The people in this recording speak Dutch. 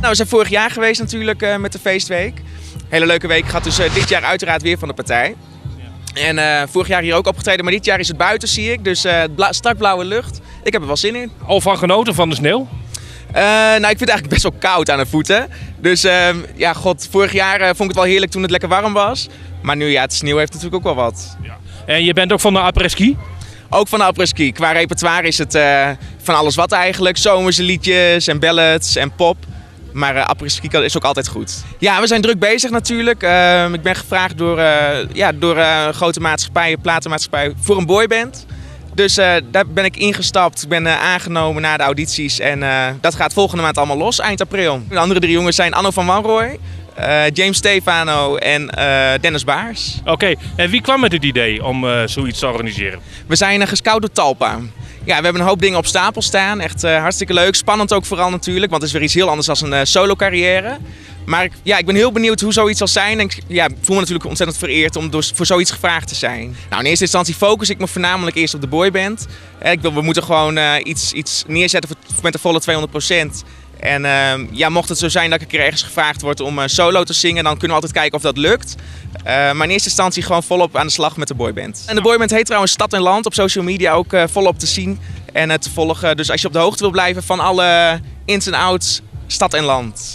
Nou, we zijn vorig jaar geweest natuurlijk met de feestweek. Hele leuke week. Gaat dus dit jaar uiteraard weer van de partij. En vorig jaar hier ook opgetreden, maar dit jaar is het buiten, zie ik. Dus strak blauwe lucht. Ik heb er wel zin in. Al van genoten van de sneeuw? Nou, ik vind het eigenlijk best wel koud aan de voeten. Dus ja, god, vorig jaar vond ik het wel heerlijk toen het lekker warm was. Maar nu, ja, het sneeuw heeft natuurlijk ook wel wat. Ja. En je bent ook van de après-ski? Ook van de après-ski. Qua repertoire is het van alles wat eigenlijk. Zomerse liedjes en ballads en pop. Maar après-ski is ook altijd goed. Ja, we zijn druk bezig natuurlijk. Ik ben gevraagd door een grote maatschappij, platenmaatschappij, voor een boyband. Dus daar ben ik ingestapt. Ik ben aangenomen na de audities. En dat gaat volgende maand allemaal los, eind april. De andere 3 jongens zijn Anno van Wanrooy, James Stefano en Dennis Baars. Oké, en wie kwam met het idee om zoiets te organiseren? We zijn gescout door Talpa. Ja, we hebben een hoop dingen op stapel staan. Echt hartstikke leuk. Spannend ook vooral natuurlijk, want het is weer iets heel anders dan een solo carrière. Maar ik ben heel benieuwd hoe zoiets zal zijn. En ik voel me natuurlijk ontzettend vereerd om voor zoiets gevraagd te zijn. Nou, in eerste instantie focus ik me voornamelijk eerst op de boyband. We moeten gewoon iets neerzetten met de volle 200%. En mocht het zo zijn dat ik een keer ergens gevraagd word om solo te zingen, dan kunnen we altijd kijken of dat lukt. Maar in eerste instantie gewoon volop aan de slag met de boyband. En de boyband heet trouwens Stad en Land, op social media ook volop te zien en te volgen. Dus als je op de hoogte wil blijven van alle ins en outs, Stad en Land.